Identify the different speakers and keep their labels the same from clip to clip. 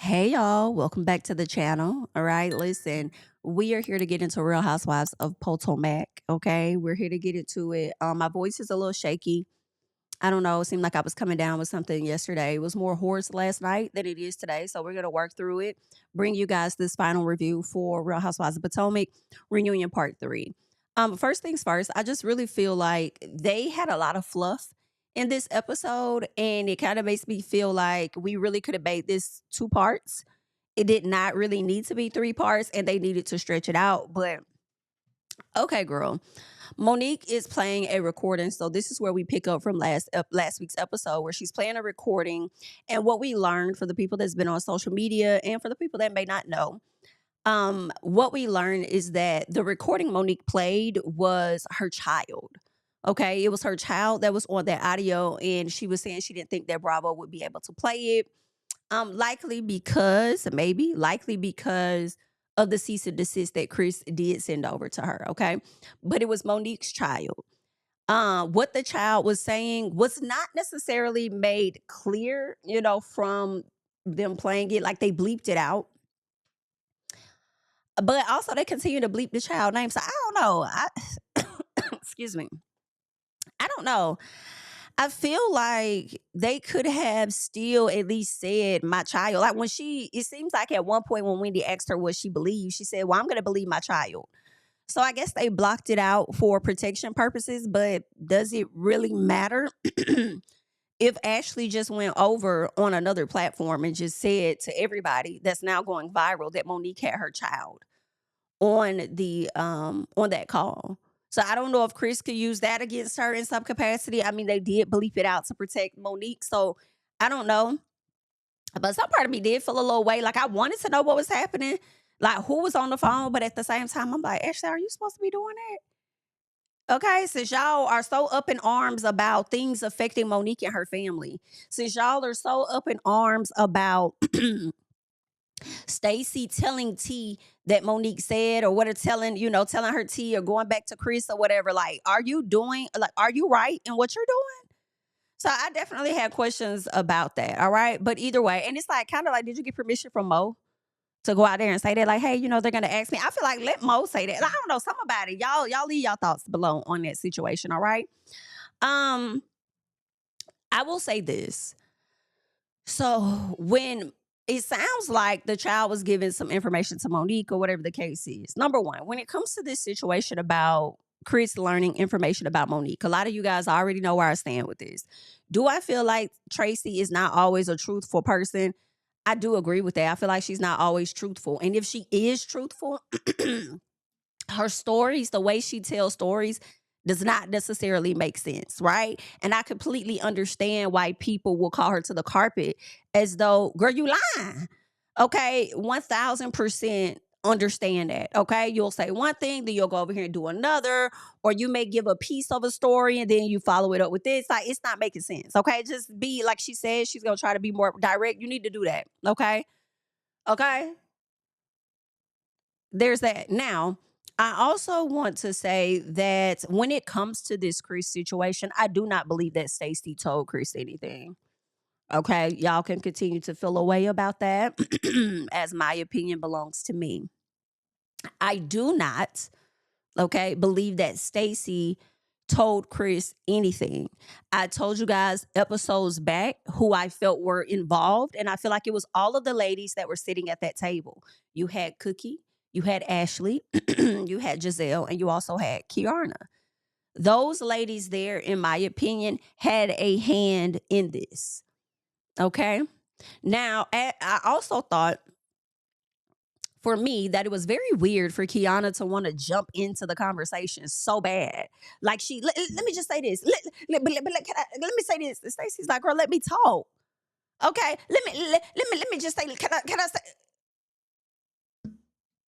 Speaker 1: Hey y'all, welcome back to the channel. All right, listen, we are here to get into Real Housewives of Potomac. Okay, we're here to get into it. My voice is a little shaky. I don't know. It seemed like I was coming down with something yesterday. It was more hoarse last night than it is today. So we're gonna work through it. Bring you guys this final review for Real Housewives of Potomac reunion part 3. First things first, I just really feel like they had a lot of fluff in this episode, and it kind of makes me feel like we really could have made this 2 parts. It did not really need to be 3 parts, and they needed to stretch it out. But okay, girl. Monique is playing a recording, so this is where we pick up from last week's episode, where she's playing a recording. And what we learned, for the people that's been on social media and for the people that may not know, what we learned is that the recording Monique played was her child. Okay, it was her child that was on that audio, and she was saying she didn't think that Bravo would be able to play it. Likely because of the cease and desist that Chris did send over to her. Okay, but it was Monique's child. What the child was saying was not necessarily made clear, from them playing it. Like, they bleeped it out, but also they continue to bleep the child name. So I don't know. Excuse me. I don't know. I feel like they could have still at least said my child. Like, it seems like at one point when Wendy asked her what she believed, she said, "Well, I'm going to believe my child." So I guess they blocked it out for protection purposes, but does it really matter? If Ashley just went over on another platform and just said to everybody that's now going viral that Monique had her child on that call. So I don't know if Chris could use that against her in some capacity. I mean, they did bleep it out to protect Monique. So I don't know. But some part of me did feel a little way. Like, I wanted to know what was happening, like who was on the phone. But at the same time, I'm like, Ashley, are you supposed to be doing that? Okay, since y'all are so up in arms about things affecting Monique and her family, since y'all are so up in arms about Stacy telling T that Monique said, or what are telling her T, or going back to Chris or whatever. Like, are you right in what you're doing? So I definitely had questions about that. All right. But either way, and it's like kind of like, did you get permission from Mo to go out there and say that? Like, hey, they're gonna ask me. I feel like let Mo say that. Like, I don't know, some about it. Y'all leave y'all thoughts below on that situation. All right. Um, I will say this. So when it sounds like the child was giving some information to Monique or whatever the case is. Number one, when it comes to this situation about Chris learning information about Monique, a lot of you guys already know where I stand with this. Do I feel like Tracy is not always a truthful person? I do agree with that. I feel like she's not always truthful. And if she is truthful, her stories, the way she tells stories, does not necessarily make sense, right? And I completely understand why people will call her to the carpet as though, girl, you lying. Okay, 1000% understand that. Okay, you'll say one thing, then you'll go over here and do another, or you may give a piece of a story and then you follow it up with this. Like, it's not making sense. Okay, just be like she says, she's gonna try to be more direct. You need to do that. Okay, there's that. Now, I also want to say that when it comes to this Chris situation, I do not believe that Stacy told Chris anything. Okay, y'all can continue to feel a way about that, as my opinion belongs to me. I do not, okay, believe that Stacy told Chris anything. I told you guys episodes back who I felt were involved, and I feel like it was all of the ladies that were sitting at that table. You had Cookie, you had Ashley, you had Giselle, and you also had Kiarna. Those ladies there, in my opinion, had a hand in this. Okay. Now, I also thought, for me, that it was very weird for Kiana to want to jump into the conversation so bad. Like, let me just say this. Let me say this. Stacey's like, girl, let me talk. Okay, let me just say. Can I say?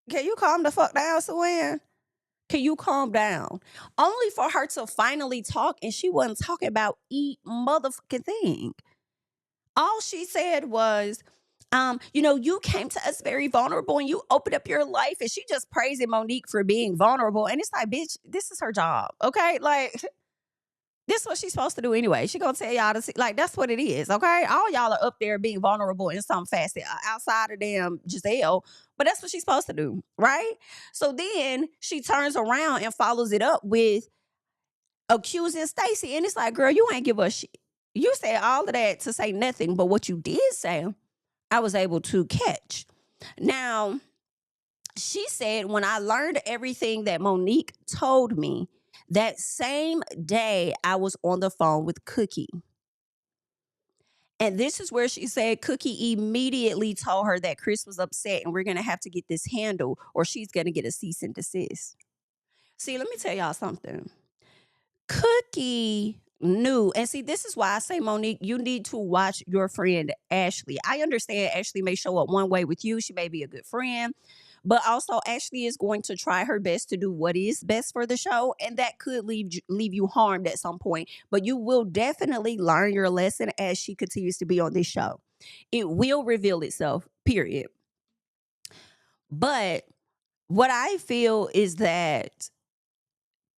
Speaker 1: Can you calm the fuck down, Suan? Can you calm down? Only for her to finally talk, and she wasn't talking about motherfucking thing. All she said was, you came to us very vulnerable and you opened up your life. And she just praising Monique for being vulnerable. And it's like, bitch, this is her job. Okay. Like, This is what she's supposed to do anyway. She gonna tell y'all to see, like, that's what it is, okay? All y'all are up there being vulnerable in some facet outside of damn Giselle, but that's what she's supposed to do, right? So then she turns around and follows it up with accusing Stacy, and it's like, girl, you ain't give a shit. You said all of that to say nothing, but what you did say, I was able to catch. Now, she said, when I learned everything that Monique told me, that same day I was on the phone with Cookie. And this is where she said Cookie immediately told her that Chris was upset and we're going to have to get this handled or she's going to get a cease and desist. See, let me tell y'all something. Cookie knew, and see, this is why I say, Monique, you need to watch your friend Ashley. I understand Ashley may show up one way with you. She may be a good friend, but also Ashley is going to try her best to do what is best for the show, and that could leave you harmed at some point. But you will definitely learn your lesson as she continues to be on this show. It will reveal itself, period. But what I feel is that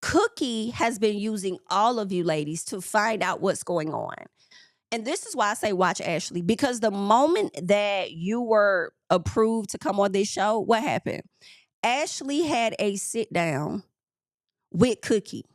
Speaker 1: Cookie has been using all of you ladies to find out what's going on. And this is why I say watch Ashley, because the moment that you were approved to come on this show, what happened? Ashley had a sit down with Cookie,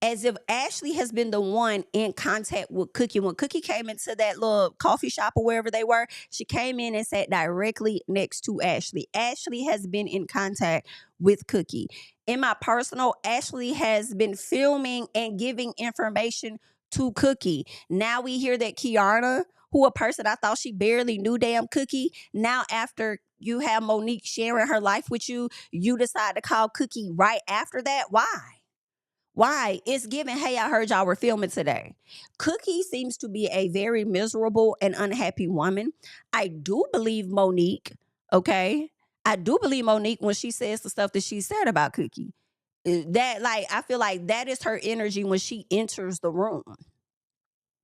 Speaker 1: as if Ashley has been the one in contact with Cookie. When Cookie came into that little coffee shop or wherever they were, she came in and sat directly next to Ashley. Ashley has been in contact with Cookie. In my personal, Ashley has been filming and giving information to Cookie. Now we hear that Kiana, who a person I thought she barely knew damn Cookie, now after you have Monique sharing her life with you, you decide to call Cookie right after that. Why? Why? It's given, hey, I heard y'all were filming today. Cookie seems to be a very miserable and unhappy woman. I do believe Monique, okay? I do believe Monique when she says the stuff that she said about Cookie. That, like, I feel like that is her energy when she enters the room.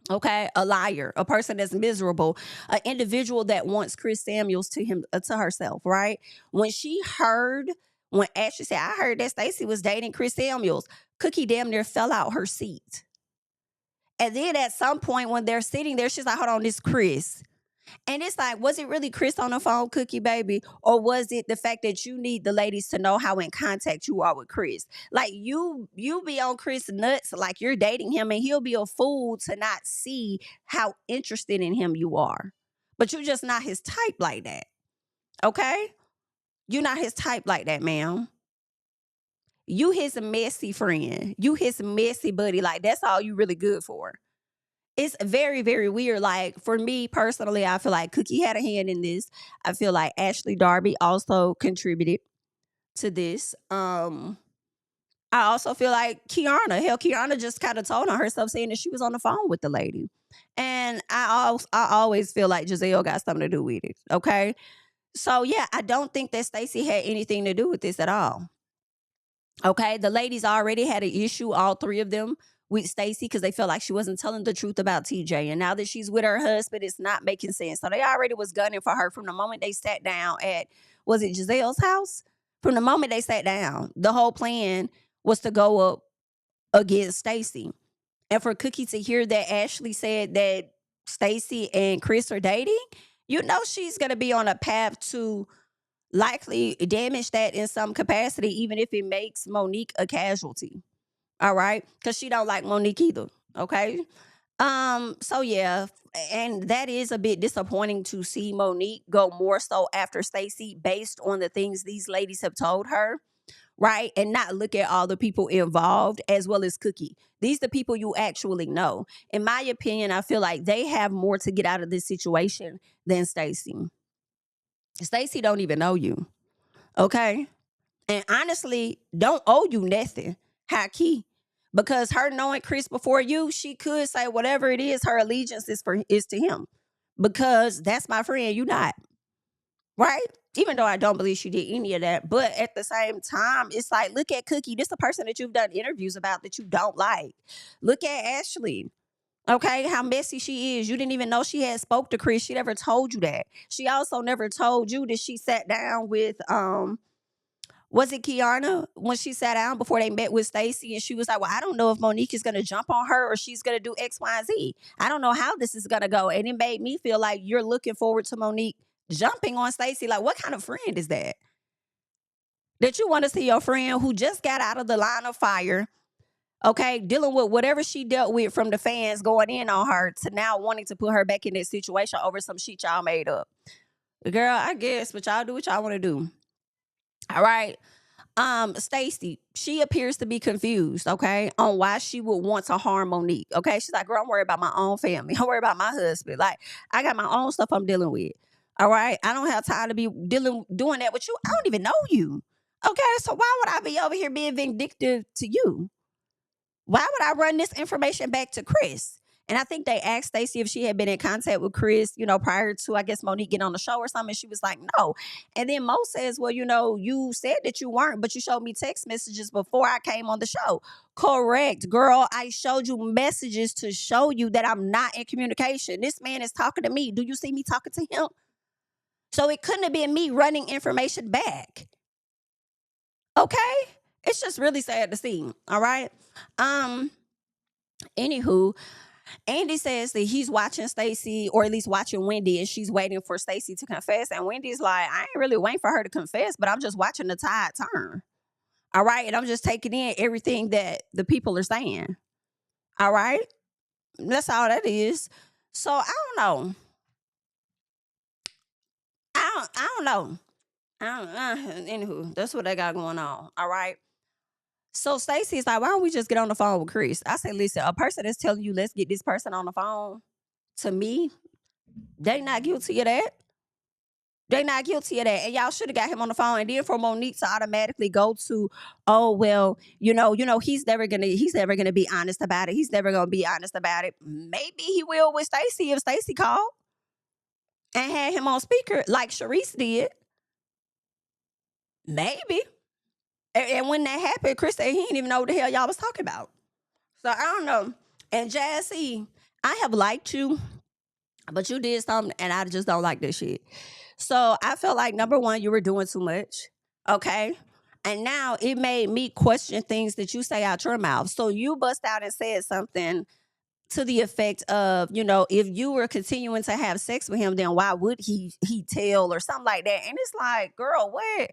Speaker 1: Okay, a liar, a person that's miserable, an individual that wants Chris Samuels to herself, right? When Ashley said, I heard that Stacy was dating Chris Samuels, Cookie damn near fell out her seat. And then at some point when they're sitting there, she's like, hold on, this Chris. And it's like, was it really Chris on the phone, Cookie baby? Or was it the fact that you need the ladies to know how in contact you are with Chris? Like you be on Chris nuts like you're dating him, and he'll be a fool to not see how interested in him you are. But you're just not his type like that. Okay? You're not his type like that, ma'am. You his messy friend. You his messy buddy. Like that's all you really good for. It's very, very weird. Like for me personally, I feel like Cookie had a hand in this. I feel like Ashley Darby also contributed to this. I also feel like Kiana just kind of told on herself, saying that she was on the phone with the lady. And I always feel like Giselle got something to do with it. Okay. So yeah, I don't think that Stacy had anything to do with this at all. Okay, the ladies already had an issue, all three of them, with Stacy because they felt like she wasn't telling the truth about TJ. And now that she's with her husband, it's not making sense. So they already was gunning for her from the moment they sat down at, was it Giselle's house? From the moment they sat down, the whole plan was to go up against Stacy. And for Cookie to hear that Ashley said that Stacy and Chris are dating, you know she's going to be on a path to likely damage that in some capacity, even if it makes Monique a casualty. All right, because she don't like Monique either. Okay, so yeah, and that is a bit disappointing to see Monique go more so after Stacy, based on the things these ladies have told her, right, and not look at all the people involved as well as Cookie. These are the people you actually know. In my opinion, I feel like they have more to get out of this situation than Stacy. Stacy don't even know you. Okay. And honestly, don't owe you nothing. High key. Because her knowing Chris before you, she could say whatever it is, her allegiance is to him. Because that's my friend, you not. Right? Even though I don't believe she did any of that. But at the same time, it's like, look at Cookie. This is a person that you've done interviews about that you don't like. Look at Ashley. Okay, how messy she is. You didn't even know she had spoke to Chris. She never told you that. She also never told you that she sat down with Was it Kiana when she sat down before they met with Stacy and she was like, well, I don't know if Monique is going to jump on her or she's going to do X, Y, and Z. I don't know how this is going to go. And it made me feel like you're looking forward to Monique jumping on Stacy. Like, what kind of friend is that? That you want to see your friend who just got out of the line of fire, okay, dealing with whatever she dealt with from the fans going in on her to now wanting to put her back in that situation over some shit y'all made up. Girl, I guess, but y'all do what y'all want to do. All right. Stacy, she appears to be confused, okay, on why she would want to harm Monique. Okay. She's like, girl, I'm worried about my own family. I'm worried about my husband. Like, I got my own stuff I'm dealing with. All right. I don't have time to be doing that with you. I don't even know you. Okay. So why would I be over here being vindictive to you? Why would I run this information back to Chris? And I think they asked Stacy if she had been in contact with Chris, prior to, I guess, Monique getting on the show or something. She was like, no. And then Mo says, well, you said that you weren't, but you showed me text messages before I came on the show. Correct, girl. I showed you messages to show you that I'm not in communication. This man is talking to me. Do you see me talking to him? So it couldn't have been me running information back. Okay? It's just really sad to see. All right? Anywho, Andy says that he's watching Stacy, or at least watching Wendy, and she's waiting for Stacy to confess. And Wendy's like, I ain't really waiting for her to confess, but I'm just watching the tide turn. All right. And I'm just taking in everything that the people are saying. All right. That's all that is. So I don't know. I don't know. Anywho, that's what they got going on. All right. So Stacy's like, why don't we just get on the phone with Chris? I said, listen, a person that's telling you, let's get this person on the phone, to me, they not guilty of that. They not guilty of that. And y'all should have got him on the phone. And then for Monique to automatically go to, oh, well, he's never gonna be honest about it. He's never gonna be honest about it. Maybe he will with Stacy if Stacy called and had him on speaker like Sharice did. Maybe. And when that happened, Chris said he didn't even know what the hell y'all was talking about. So I don't know. And Jazzy, I have liked you, but you did something and I just don't like this shit. So I felt like, number one, you were doing too much. Okay. And now it made me question things that you say out your mouth. So you bust out and said something to the effect of, if you were continuing to have sex with him, then why would he tell, or something like that? And it's like, girl, what?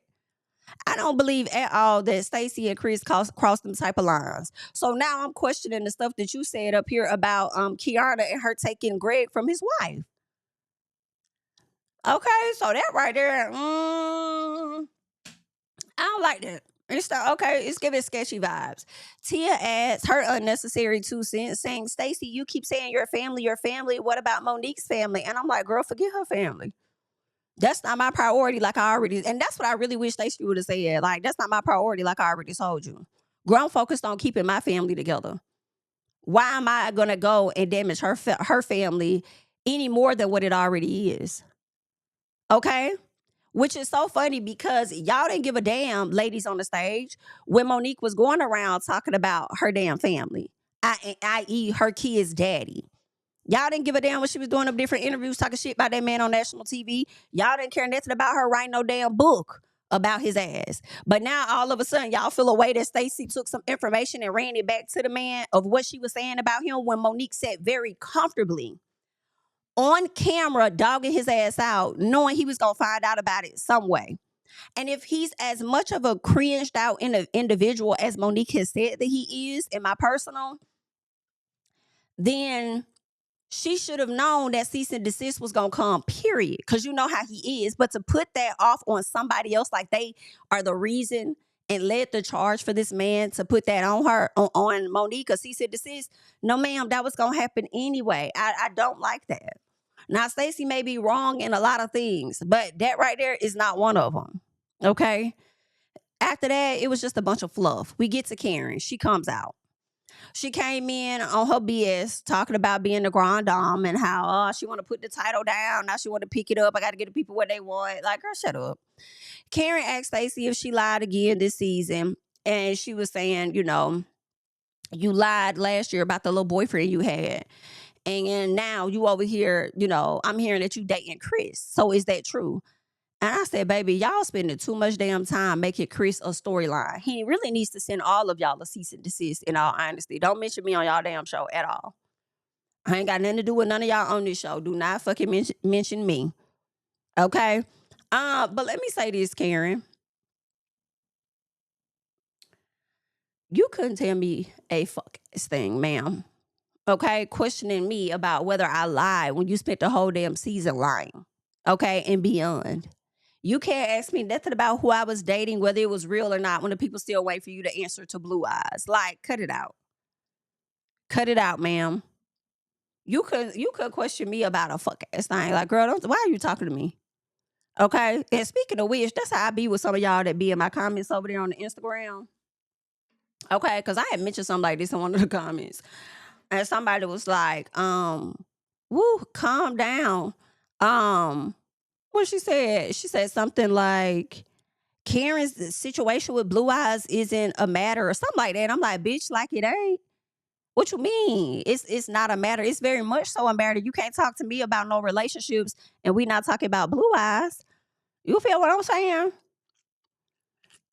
Speaker 1: I don't believe at all that Stacy and Chris crossed them type of lines. So now I'm questioning the stuff that you said up here about Kiana and her taking Greg from his wife. Okay, so that right there, I don't like that. It's giving sketchy vibes. Tia adds her unnecessary 2 cents, saying, Stacy, you keep saying your family. What about Monique's family? And I'm like, girl, forget her family. That's not my priority, like I already, and that's what I really wish Stacy would have said. Like, that's not my priority, like I already told you. Girl, I'm focused on keeping my family together. Why am I gonna go and damage her family any more than what it already is? Okay? Which is so funny because y'all didn't give a damn, ladies on the stage, when Monique was going around talking about her damn family, i.e. her kid's daddy. Y'all didn't give a damn when she was doing them different interviews talking shit about that man on national TV. Y'all didn't care nothing about her writing no damn book about his ass. But now all of a sudden y'all feel a way that Stacy took some information and ran it back to the man of what she was saying about him, when Monique sat very comfortably on camera dogging his ass out, knowing he was going to find out about it some way. And if he's as much of a cringed out individual as Monique has said that he is, in my personal, then she should have known that cease and desist was going to come, period. Because you know how he is. But to put that off on somebody else, like they are the reason and led the charge for this man to put that on her, on Monique, or cease and desist, no ma'am, that was going to happen anyway. I don't like that. Now, Stacy may be wrong in a lot of things, but that right there is not one of them. Okay? After that, it was just a bunch of fluff. We get to Karen. She comes out. She came in on her BS talking about being the grand dame and how she want to put the title down. Now she want to pick it up. I got to get the people what they want. Like, girl, shut up. Karen asked Stacy if she lied again this season. And she was saying, you lied last year about the little boyfriend you had. And now you over here, I'm hearing that you dating Chris. So is that true? And I said, baby, y'all spending too much damn time making Chris a storyline. He really needs to send all of y'all a cease and desist, in all honesty. Don't mention me on y'all damn show at all. I ain't got nothing to do with none of y'all on this show. Do not fucking mention me. Okay? But let me say this, Karen. You couldn't tell me a fuck thing, ma'am. Okay? Questioning me about whether I lied when you spent the whole damn season lying. Okay? And beyond. You can't ask me nothing about who I was dating, whether it was real or not, when the people still wait for you to answer to Blue Eyes. Like, cut it out. Cut it out, ma'am. You could question me about a fuck ass thing. Like, girl, why are you talking to me? Okay? And speaking of which, that's how I be with some of y'all that be in my comments over there on the Instagram. Okay, because I had mentioned something like this in one of the comments. And somebody was like, woo, calm down. What she said something like, Karen's situation with Blue Eyes isn't a matter or something like that. I'm like, bitch, like it ain't. What you mean? It's not a matter. It's very much so a matter. You can't talk to me about no relationships and we not talking about Blue Eyes. You feel what I'm saying?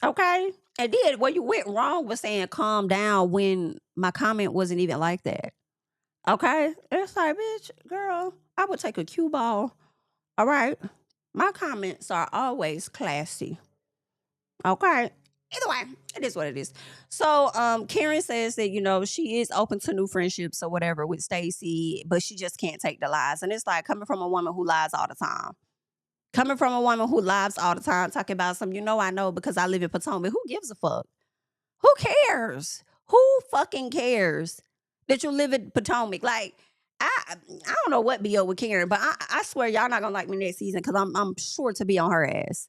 Speaker 1: Okay. And then where you went wrong was saying calm down when my comment wasn't even like that. Okay. It's like, bitch, girl, I would take a cue ball. All right. My comments are always classy. Okay. Either way, it is what it is. So Karen says that, she is open to new friendships or whatever with Stacy, but she just can't take the lies. And it's like coming from a woman who lies all the time. Coming from a woman who lies all the time, talking about some, I know because I live in Potomac. Who gives a fuck? Who cares? Who fucking cares that you live in Potomac? Like, I don't know what be up with Karen, but I swear y'all not gonna like me next season because I'm sure to be on her ass.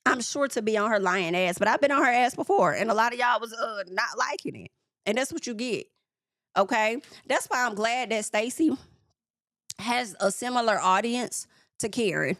Speaker 1: I'm sure to be on her lying ass, but I've been on her ass before, and a lot of y'all was not liking it, and that's what you get. Okay, that's why I'm glad that Stacy has a similar audience to Karen.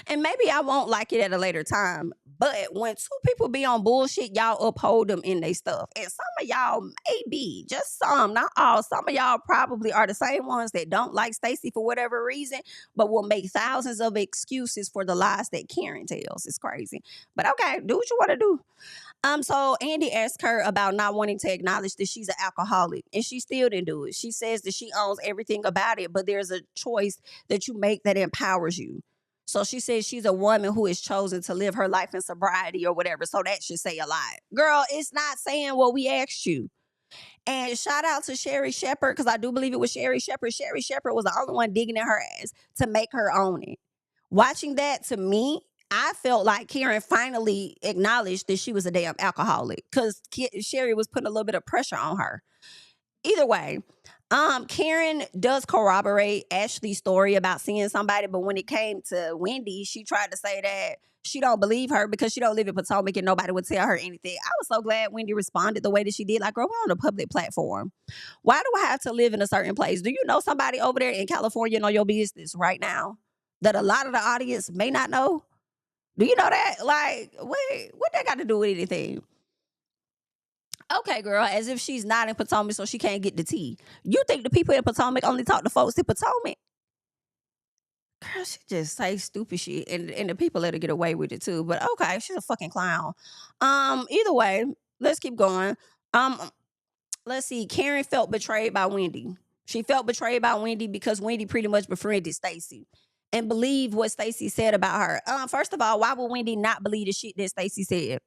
Speaker 1: And maybe I won't like it at a later time. But when two people be on bullshit, y'all uphold them in their stuff. And some of y'all maybe, just some, not all, some of y'all probably are the same ones that don't like Stacy for whatever reason, but will make thousands of excuses for the lies that Karen tells. It's crazy. But okay, do what you want to do. So Andy asked her about not wanting to acknowledge that she's an alcoholic, and she still didn't do it. She says that she owns everything about it, but there's a choice that you make that empowers you. So she says she's a woman who has chosen to live her life in sobriety or whatever. So that should say a lot. Girl, it's not saying what we asked you. And shout out to Sherry Shepherd, because I do believe it was Sherry Shepherd. Sherry Shepherd was the only one digging in her ass to make her own it. Watching that, to me, I felt like Karen finally acknowledged that she was a damn alcoholic because Sherry was putting a little bit of pressure on her. Either way, Karen does corroborate Ashley's story about seeing somebody, but when it came to Wendy, she tried to say that she don't believe her because she don't live in Potomac and nobody would tell her anything. I was so glad Wendy responded the way that she did. Like, girl, we're on a public platform. Why do I have to live in a certain place? Do you know somebody over there in California know your business right now that a lot of the audience may not know? Do you know that? Like, wait, what that got to do with anything? Okay, girl, as if she's not in Potomac, so she can't get the tea. You think the people in Potomac only talk to folks in Potomac? Girl, she just say stupid shit, and the people let her get away with it too. But okay, she's a fucking clown. Either way, let's keep going. Um, let's see. Karen felt betrayed by Wendy. She felt betrayed by Wendy because Wendy pretty much befriended Stacy and believed what Stacy said about her. First of all, why would Wendy not believe the shit that Stacy said?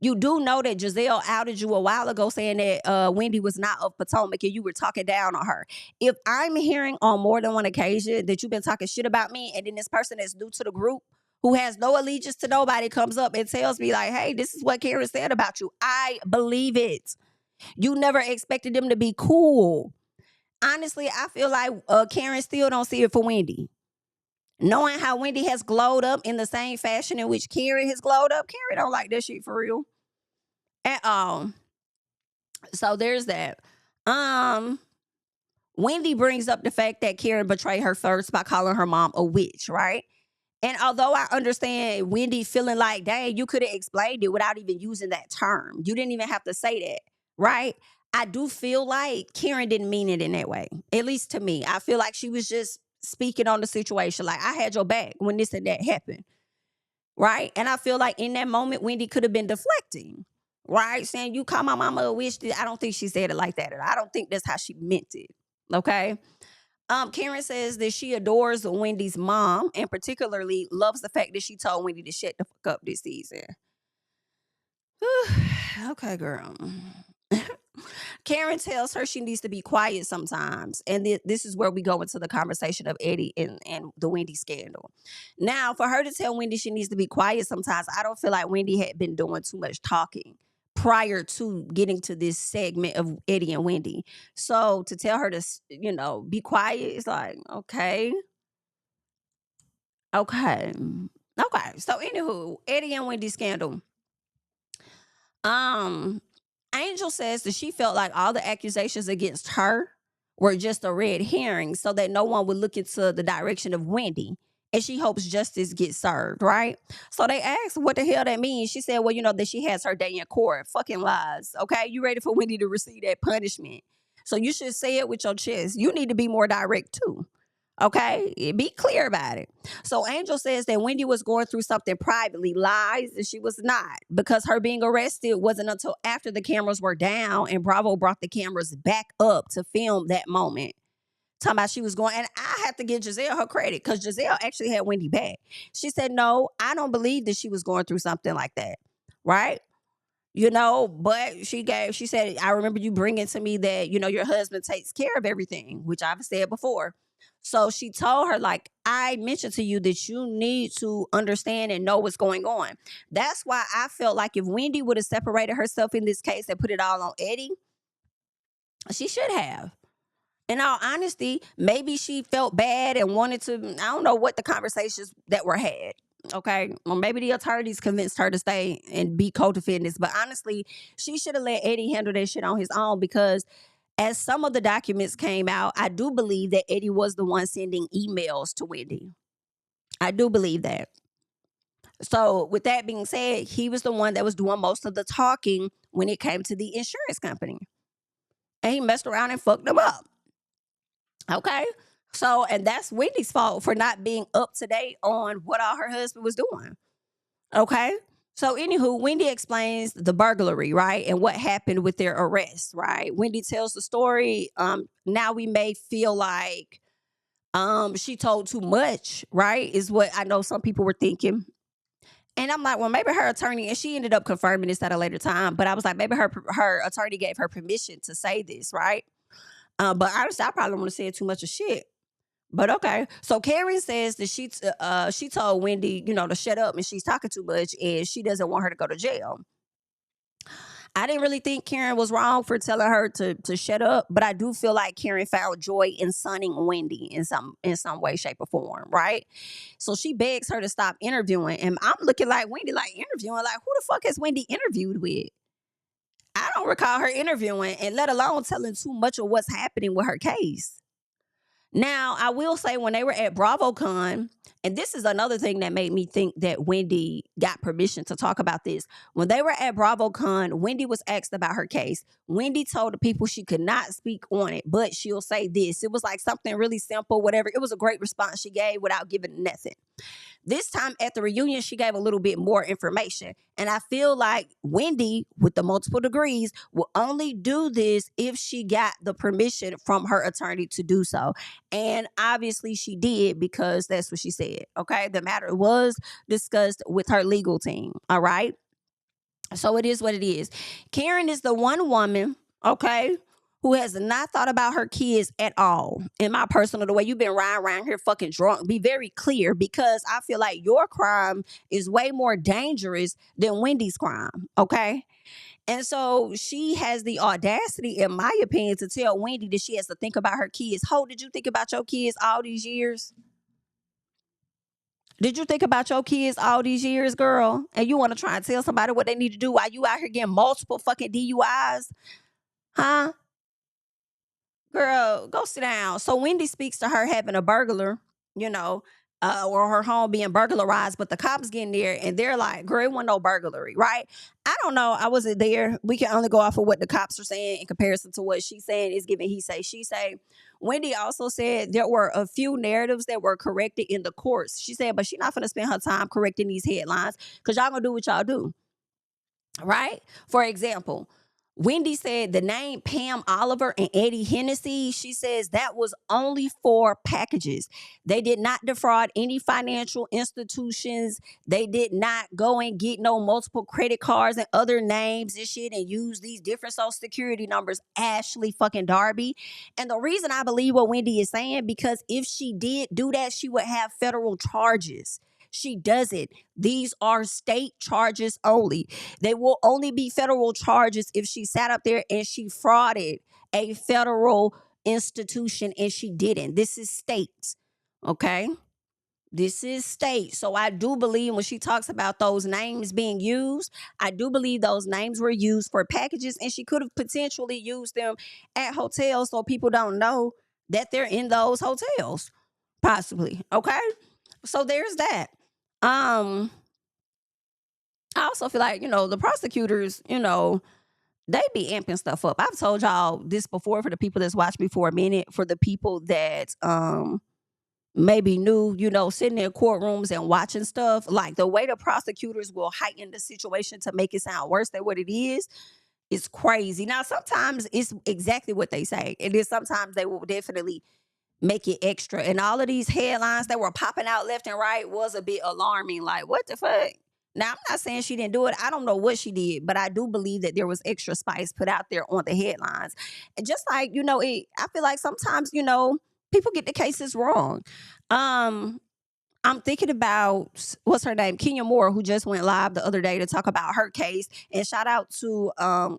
Speaker 1: You do know that Giselle outed you a while ago saying that Wendy was not of Potomac and you were talking down on her. If I'm hearing on more than one occasion that you've been talking shit about me, and then this person that's new to the group who has no allegiance to nobody comes up and tells me like, hey, this is what Karen said about you, I believe it. You never expected them to be cool. Honestly, I feel like Karen still don't see it for Wendy. Knowing how Wendy has glowed up in the same fashion in which Karen has glowed up, Karen don't like that shit for real at all. So there's that. Wendy brings up the fact that Karen betrayed her first by calling her mom a witch, right? And although I understand Wendy feeling like, dang, you could have explained it without even using that term. You didn't even have to say that, right? I do feel like Karen didn't mean it in that way. At least to me. I feel like she was just speaking on the situation. Like, I had your back when this and that happened. right? And I feel like in that moment, Wendy could have been deflecting, right? Saying, you call my mama a witch. I don't think she said it like that. I don't think that's how she meant it. Okay. Karen says that she adores Wendy's mom and particularly loves the fact that she told Wendy to shut the fuck up this season. Okay, girl. Karen tells her she needs to be quiet sometimes. And this is where we go into the conversation of Eddie and the Wendy scandal. Now, for her to tell Wendy she needs to be quiet sometimes, I don't feel like Wendy had been doing too much talking prior to getting to this segment of Eddie and Wendy. So to tell her to, be quiet, it's like, okay, okay, okay. So, anywho, Eddie and Wendy scandal. Um, Angel says that she felt like all the accusations against her were just a red herring so that no one would look into the direction of Wendy. And she hopes justice gets served, right? So they asked what the hell that means. She said, well, that she has her day in court. Fucking lies. Okay. You ready for Wendy to receive that punishment? So you should say it with your chest. You need to be more direct too. Okay, be clear about it. So Angel says that Wendy was going through something privately. Lies that she was not, because her being arrested wasn't until after the cameras were down and Bravo brought the cameras back up to film that moment. Talking about she was going, and I have to give Giselle her credit because Giselle actually had Wendy back. She said, no, I don't believe that she was going through something like that. Right? But she said, I remember you bringing to me that, your husband takes care of everything, which I've said before. So she told her, like, I mentioned to you that you need to understand and know what's going on. That's why I felt like if Wendy would have separated herself in this case and put it all on Eddie, she should have. In all honesty, maybe she felt bad and wanted to, I don't know what the conversations that were had. Okay. Or maybe the attorneys convinced her to stay and be co-defendants. But honestly, she should have let Eddie handle that shit on his own because as some of the documents came out, I do believe that Eddie was the one sending emails to Wendy. I do believe that. So with that being said, he was the one that was doing most of the talking when it came to the insurance company. And he messed around and fucked them up. Okay. So, and that's Wendy's fault for not being up to date on what all her husband was doing. Okay. So, anywho, Wendy explains the burglary, right? And what happened with their arrest, right? Wendy tells the story. Now we may feel like she told too much, right? Is what I know some people were thinking. And I'm like, well, maybe her attorney, and she ended up confirming this at a later time, but I was like, maybe her attorney gave her permission to say this, right? But honestly, I probably don't want to say too much of shit. But okay. So Karen says that she told Wendy, to shut up and she's talking too much and she doesn't want her to go to jail. I didn't really think Karen was wrong for telling her to shut up, but I do feel like Karen found joy in sunning Wendy in some way, shape, or form, right? So she begs her to stop interviewing. And I'm looking like Wendy, like interviewing, like who the fuck has Wendy interviewed with? I don't recall her interviewing, and let alone telling too much of what's happening with her case. Now, I will say when they were at BravoCon, and this is another thing that made me think that Wendy got permission to talk about this. When they were at BravoCon, Wendy was asked about her case. Wendy told the people she could not speak on it, but she'll say this. It was like something really simple, whatever. It was a great response she gave without giving nothing. This time at the reunion, she gave a little bit more information. And I feel like Wendy, with the multiple degrees, will only do this if she got the permission from her attorney to do so. And obviously she did because that's what she said. Okay. The matter was discussed with her legal team. All right. So it is what it is. Karen is the one woman, okay, who has not thought about her kids at all. In my personal, the way you've been riding around here fucking drunk, be very clear because I feel like your crime is way more dangerous than Wendy's crime, okay? And so she has the audacity, in my opinion, to tell Wendy that she has to think about her kids. Ho, did you think about your kids all these years? Did you think about your kids all these years, girl? And you want to try and tell somebody what they need to do while you out here getting multiple fucking DUIs? Huh? Girl, go sit down. So Wendy speaks to her having a burglar, you know, or her home being burglarized, but the cops getting there and they're like, girl, it wasn't no burglary, right? I don't know. I wasn't there. We can only go off of what the cops are saying in comparison to what she's saying is giving he say, she say. Wendy also said there were a few narratives that were corrected in the courts. She said, but she's not going to spend her time correcting these headlines because y'all going to do what y'all do. Right? For example, Wendy said the name Pam Oliver and Eddie Hennessy, she says that was only for packages. They did not defraud any financial institutions. They did not go and get no multiple credit cards and other names and shit and use these different social security numbers. Ashley fucking Darby. And the reason I believe what Wendy is saying, because if she did do that, she would have federal charges. She doesn't. These are state charges only. They will only be federal charges if she sat up there and she frauded a federal institution and she didn't. This is state. Okay? This is state. So I do believe when she talks about those names being used, I do believe those names were used for packages and she could have potentially used them at hotels so people don't know that they're in those hotels. Possibly. Okay? So there's that. I also feel like, the prosecutors, they be amping stuff up. I've told y'all this before for the people that's watched me for a minute, for the people that maybe new, sitting in courtrooms and watching stuff. Like the way the prosecutors will heighten the situation to make it sound worse than what it is crazy. Now, sometimes it's exactly what they say. And then sometimes they will definitely make it extra. And all of these headlines that were popping out left and right was a bit alarming. Like, what the fuck? Now, I'm not saying she didn't do it. I don't know what she did, but I do believe that there was extra spice put out there on the headlines. And just like, I feel like sometimes, people get the cases wrong. I'm thinking about, what's her name? Kenya Moore, who just went live the other day to talk about her case. And shout out to,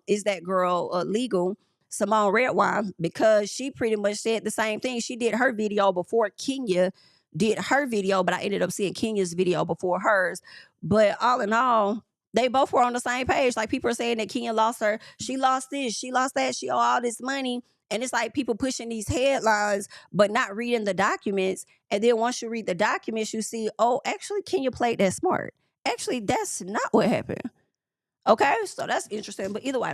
Speaker 1: is that girl legal? Simone Redwine, because she pretty much said the same thing. She did her video before Kenya did her video, but I ended up seeing Kenya's video before hers. But all in all, they both were on the same page. Like, people are saying that Kenya lost her. She lost this. She lost that. She owe all this money. And it's like people pushing these headlines, but not reading the documents. And then once you read the documents, you see, oh, actually, Kenya played that smart. Actually, that's not what happened. Okay, so that's interesting. But either way,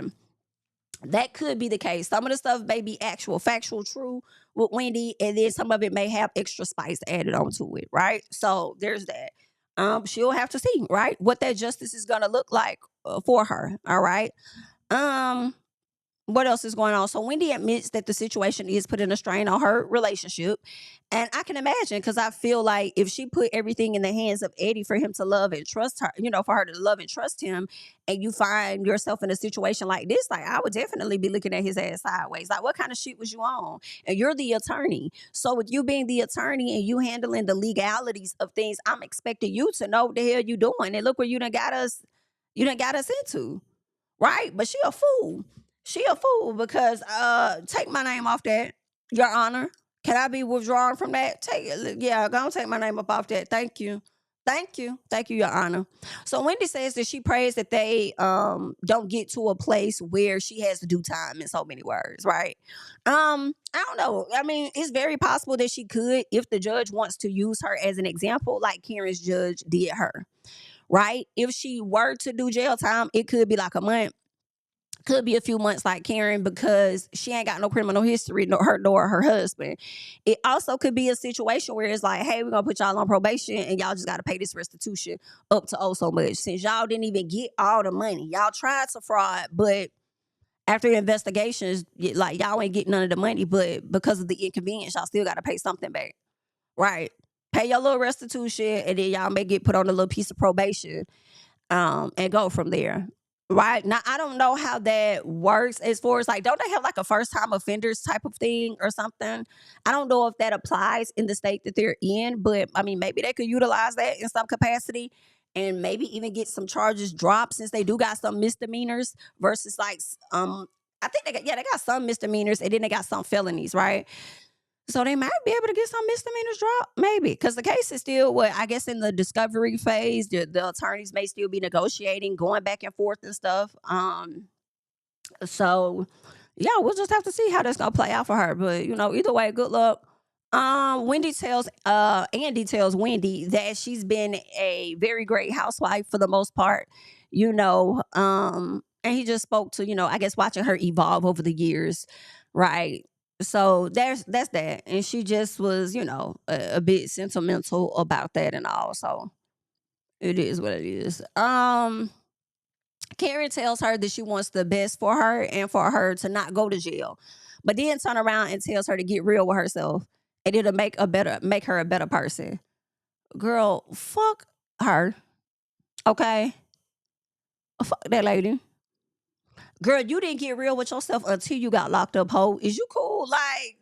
Speaker 1: that could be the case. Some of the stuff may be actual, factual, true with Wendy, and then some of it may have extra spice added onto it, right? So there's that. She'll have to see, right, what that justice is gonna look like for her. All right. What else is going on? So Wendy admits that the situation is putting a strain on her relationship. And I can imagine, because I feel like if she put everything in the hands of Eddie for him to love and trust her, for her to love and trust him, and you find yourself in a situation like this, like, I would definitely be looking at his ass sideways. Like, what kind of shit was you on? And you're the attorney. So with you being the attorney and you handling the legalities of things, I'm expecting you to know what the hell you doing. And look where you done got us into. Right? But she a fool. She a fool because take my name off that, Your Honor. Can I be withdrawn from that? Go take my name up off that. Thank you. Thank you, Your Honor. So Wendy says that she prays that they don't get to a place where she has to do time, in so many words, right? I don't know. I mean, it's very possible that she could, if the judge wants to use her as an example, like Karen's judge did her, right? If she were to do jail time, it could be like a month. Could be a few months like Karen, because she ain't got no criminal history, nor her husband. It also could be a situation where it's like, hey, we're gonna put y'all on probation and y'all just gotta pay this restitution up to so much. Since y'all didn't even get all the money, y'all tried to fraud, but after the investigations, like, y'all ain't getting none of the money, but because of the inconvenience, y'all still gotta pay something back. Right. Pay your little restitution, and then y'all may get put on a little piece of probation and go from there. Right. Now, I don't know how that works as far as, like, don't they have like a first time offenders type of thing or something? I don't know if that applies in the state that they're in, but I mean, maybe they could utilize that in some capacity and maybe even get some charges dropped, since they do got some misdemeanors versus like, I think they got some misdemeanors and then they got some felonies, right? So they might be able to get some misdemeanors dropped, maybe, because the case is still, I guess, in the discovery phase. The attorneys may still be negotiating, going back and forth and stuff. So yeah, we'll just have to see how that's gonna play out for her. But either way, good luck. Andy tells Wendy that she's been a very great housewife for the most part, and he just spoke to, I guess watching her evolve over the years, right? So that's that. And she just was, a bit sentimental about that and all. So it is what it is. Karen tells her that she wants the best for her and for her to not go to jail, but then turn around and tells her to get real with herself and it'll make her a better person. Girl, fuck her. Okay. Fuck that lady. Girl, you didn't get real with yourself until you got locked up, ho. Is you cool? Like,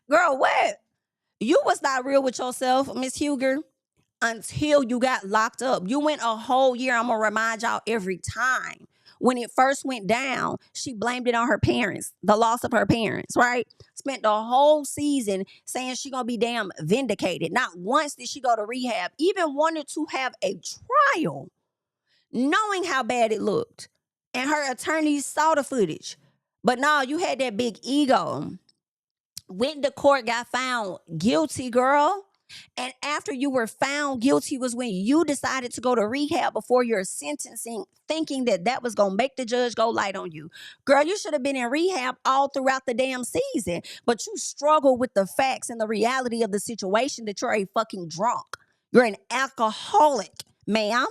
Speaker 1: girl, what? You was not real with yourself, Miss Huger, until you got locked up. You went a whole year. I'm gonna remind y'all every time. When it first went down, she blamed it on her parents, the loss of her parents, right? Spent the whole season saying she gonna be damn vindicated. Not once did she go to rehab, even wanted to have a trial, knowing how bad it looked. And her attorneys saw the footage. But no, you had that big ego. Went to court, got found guilty, girl. And after you were found guilty was when you decided to go to rehab before your sentencing, thinking that that was going to make the judge go light on you. Girl, you should have been in rehab all throughout the damn season, but you struggle with the facts and the reality of the situation that you're a fucking drunk. You're an alcoholic, ma'am.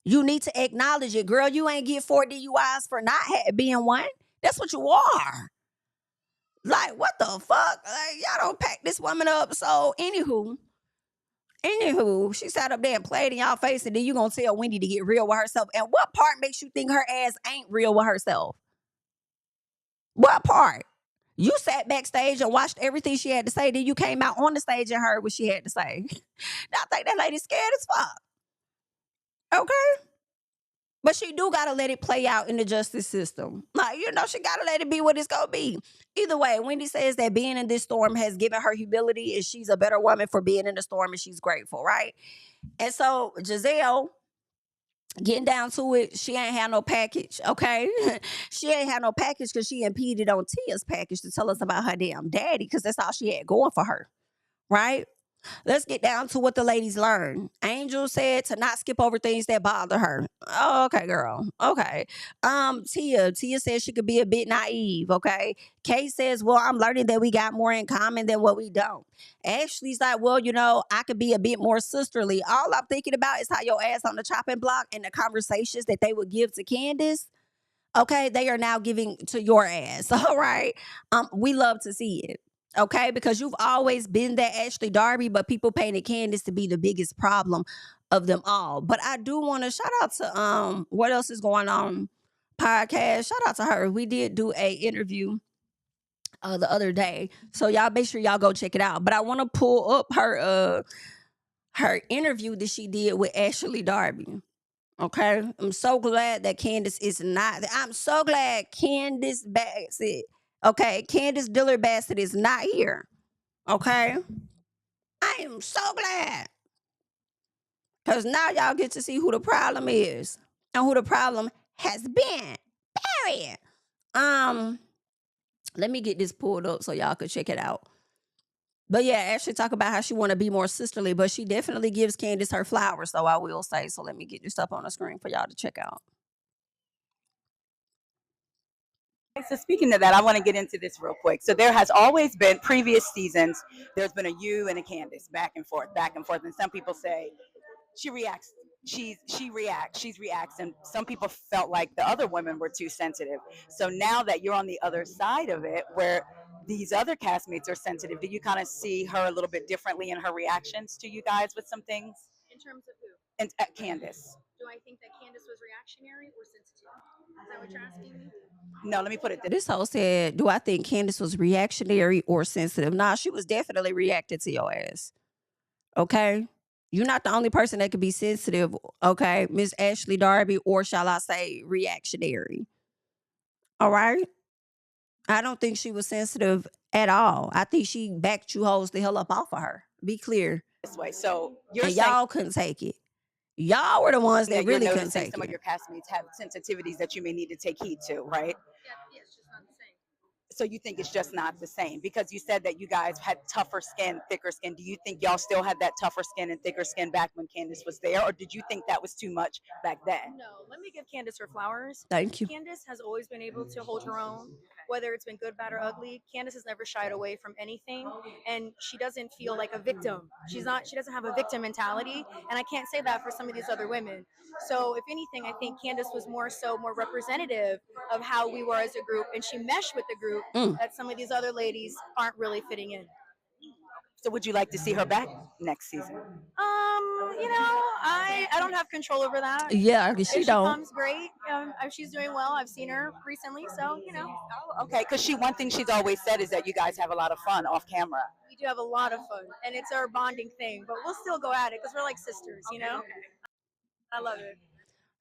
Speaker 1: You need to acknowledge it. Girl, you ain't get 4 DUIs for not being one. That's what you are. Like, what the fuck? Like, y'all don't pack this woman up. So, anywho, she sat up there and played in y'all face, and then you gonna tell Wendy to get real with herself. And what part makes you think her ass ain't real with herself? What part? You sat backstage and watched everything she had to say, then you came out on the stage and heard what she had to say. I think that lady's scared as fuck. Okay? But she do gotta let it play out in the justice system. Like, she gotta let it be what it's gonna be. Either way, Wendy says that being in this storm has given her humility and she's a better woman for being in the storm and she's grateful, right? And so Giselle, getting down to it, she ain't had no package, okay? She ain't had no package because she impeded on Tia's package to tell us about her damn daddy, because that's all she had going for her, right? Let's get down to what the ladies learned. Angel said to not skip over things that bother her. Oh, okay, girl. Okay. Tia says she could be a bit naive. Okay. Kay says, well, I'm learning that we got more in common than what we don't. Ashley's like, well, I could be a bit more sisterly. All I'm thinking about is how your ass on the chopping block and the conversations that they would give to Candace. Okay, they are now giving to your ass. All right. We love to see it. Okay, because you've always been that Ashley Darby, but people painted Candace to be the biggest problem of them all. But I do want to shout out to what else is going on podcast. Shout out to her. We did do a interview the other day, so y'all make sure y'all go check it out. But I want to pull up her interview that she did with Ashley Darby. Okay, I'm so glad that Candace is not. I'm so glad Candace Bassett. Okay, Candace Dillard Bassett is not here. Okay, I am so glad, because now y'all get to see who the problem is and who the problem has been. Period. Let me get this pulled up so y'all could check it out. But yeah, Ashley talk about how she want to be more sisterly, but she definitely gives Candace her flowers, so I will say. So let me get this up on the screen for y'all to check out.
Speaker 2: So speaking of that, I want to get into this real quick. So there has always been previous seasons. There's been a you and a Candace back and forth, and some people say she reacts. She reacts, and some people felt like the other women were too sensitive. So now that you're on the other side of it, where these other castmates are sensitive, do you kind of see her a little bit differently in her reactions to you guys with some things?
Speaker 3: In terms of who?
Speaker 2: And at Candace.
Speaker 3: Do I think that Candace was reactionary or sensitive? Is that what you're asking me?
Speaker 2: No, let me put it
Speaker 1: This whole said, do I think Candace was reactionary or sensitive? Nah, she was definitely reacted to your ass. Okay? You're not the only person that could be sensitive, okay, Miss Ashley Darby, or shall I say reactionary. All right? I don't think she was sensitive at all. I think she backed you hoes the hell up off of her. Be clear.
Speaker 2: this way. So you're
Speaker 1: And
Speaker 2: saying
Speaker 1: y'all couldn't take it. Y'all were the ones that
Speaker 2: that
Speaker 1: really
Speaker 2: you're
Speaker 1: couldn't
Speaker 2: noticing
Speaker 1: take
Speaker 2: some of
Speaker 1: it.
Speaker 2: your castmates have sensitivities that you may need to take heed to, right?
Speaker 3: Yeah, it's just not the same.
Speaker 2: So you think it's just not the same? Because you said that you guys had tougher skin, thicker skin. Do you think y'all still had that tougher skin and thicker skin back when Candace was there? Or did you think that was too much back then?
Speaker 3: No, let me give Candace her flowers.
Speaker 1: Thank you.
Speaker 3: Candace has always been able to hold her own, whether it's been good, bad, or ugly. Candace has never shied away from anything, and she doesn't feel like a victim. She doesn't have a victim mentality, and I can't say that for some of these other women. So if anything, I think Candace was more representative of how we were as a group, and she meshed with the group that some of these other ladies aren't really fitting in.
Speaker 2: So would you like to see her back next season?
Speaker 3: I don't have control over that.
Speaker 1: Yeah,
Speaker 3: If
Speaker 1: she
Speaker 3: she
Speaker 1: don't.
Speaker 3: comes, great. She's doing well. I've seen her recently, so
Speaker 2: Oh, okay, because one thing she's always said is that you guys have a lot of fun off camera.
Speaker 3: we do have a lot of fun, and it's our bonding thing. But we'll still go at it because we're like sisters, I love it.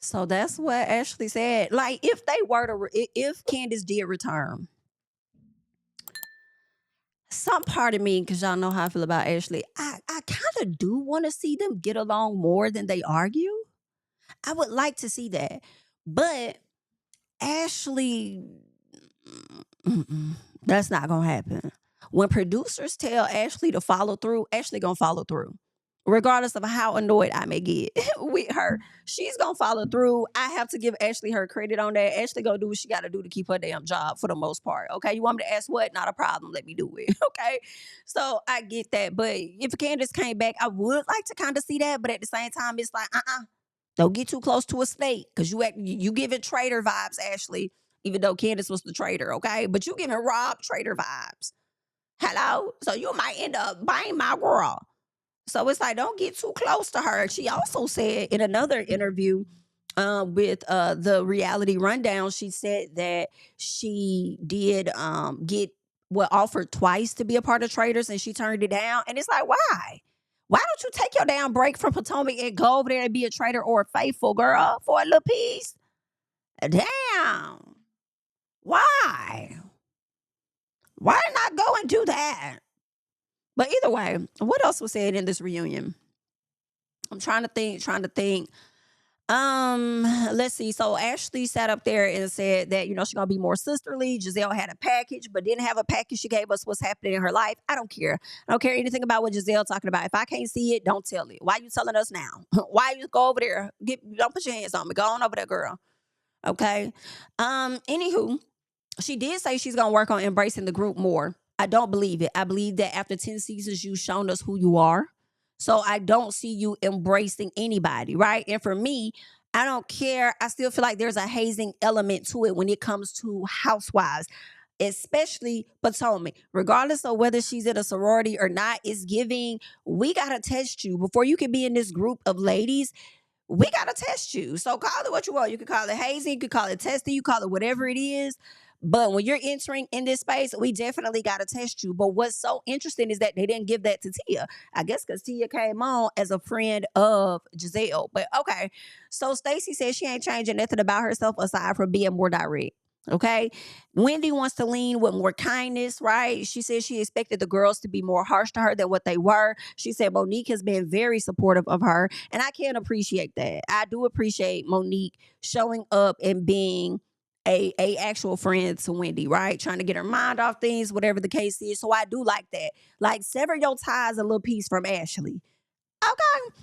Speaker 1: So that's what Ashley said. Like, if they were to, if Candace did return, some part of me, because y'all know how I feel about Ashley, I kind of do want to see them get along more than they argue. I would like to see that. But Ashley, that's not going to happen. When producers tell Ashley to follow through, Ashley going to follow through. Regardless of how annoyed I may get with her, she's going to follow through. I have to give Ashley her credit on that. Ashley going to do what she got to do to keep her damn job for the most part. Okay, you want me to ask what? Not a problem. Let me do it. Okay, so I get that. But if Candace came back, I would like to kind of see that. But at the same time, it's like, don't get too close to a snake, because you giving traitor vibes, Ashley, even though Candace was the traitor, okay? But you giving Rob traitor vibes. Hello? So you might end up buying my girl. So it's like, don't get too close to her. She also said in another interview with the Reality Rundown, she said that she did get offered twice to be a part of Traitors, and she turned it down. And it's like, why? Why don't you take your damn break from Potomac and go over there and be a traitor or a faithful girl for a little piece? Damn. Why? Why not go and do that? But either way, what else was said in this reunion? I'm trying to think. Let's see. So Ashley sat up there and said that, she's going to be more sisterly. Giselle had a package, but didn't have a package. She gave us what's happening in her life. I don't care. I don't care anything about what Giselle talking about. If I can't see it, don't tell it. Why you telling us now? Why you go over there? Don't put your hands on me. Go on over there, girl. Okay. Anywho, she did say she's going to work on embracing the group more. I don't believe it. I believe that after 10 seasons, you've shown us who you are. So I don't see you embracing anybody, right? And for me, I don't care. I still feel like there's a hazing element to it when it comes to Housewives, especially Potomac. Regardless of whether she's in a sorority or not, it's giving, we got to test you. Before you can be in this group of ladies, we got to test you. So call it what you want. You can call it hazing. You can call it testing. You call it whatever it is. But when you're entering in this space, we definitely got to test you. But what's so interesting is that they didn't give that to Tia. I guess because Tia came on as a friend of Giselle. But okay. So Stacy says she ain't changing nothing about herself aside from being more direct. Okay. Wendy wants to lean with more kindness, right? She said she expected the girls to be more harsh to her than what they were. She said Monique has been very supportive of her. And I can appreciate that. I do appreciate Monique showing up and being a actual friend to Wendy, right? Trying to get her mind off things, whatever the case is. So I do like that. Like, sever your ties a little piece from Ashley. Okay.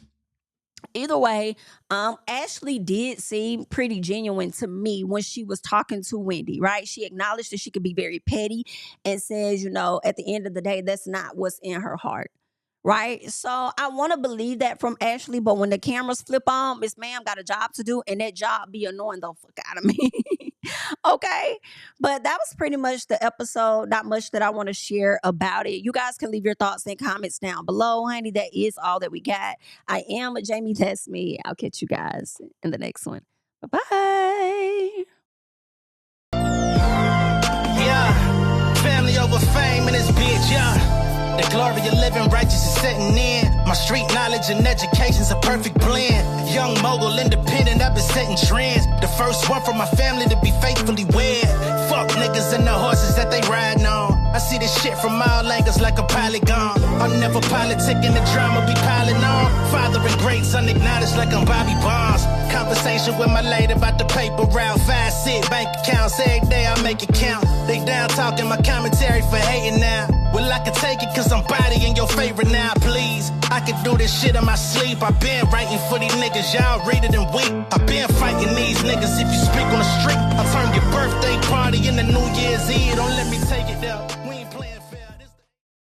Speaker 1: Either way, Ashley did seem pretty genuine to me when she was talking to Wendy, right? She acknowledged that she could be very petty and says, at the end of the day, that's not what's in her heart. Right? So I want to believe that from Ashley, but when the cameras flip on, Miss Ma'am got a job to do, and that job be annoying the fuck out of me. Okay? But that was pretty much the episode. Not much that I want to share about it. You guys can leave your thoughts and comments down below, honey. That is all that we got. I am JamiThatsMe. I'll catch you guys in the next one. Bye-bye.
Speaker 4: Yeah, family over fame in this bitch, yeah. The glory of living righteous is setting in. My street knowledge and education's a perfect blend. Young mogul, independent, I've been setting trends. The first one from my family to be faithfully wed. Fuck niggas and the horses that they riding on. I see this shit from all angles like a polygon. I'm never politicking, the drama be piling on. Father and great son acknowledged like I'm Bobby Bonds. Conversation with my lady about the paper route. 5, 6 bank accounts, every day I make it count. They down talking my commentary for hating now. Well, I can take it cause I'm bodying your favorite now, please. I can do this shit in my sleep. I been writing for these niggas, y'all read it and weep. I been fighting these niggas if you speak on the street. I'll turn your birthday party into New Year's Eve, don't let me take it there.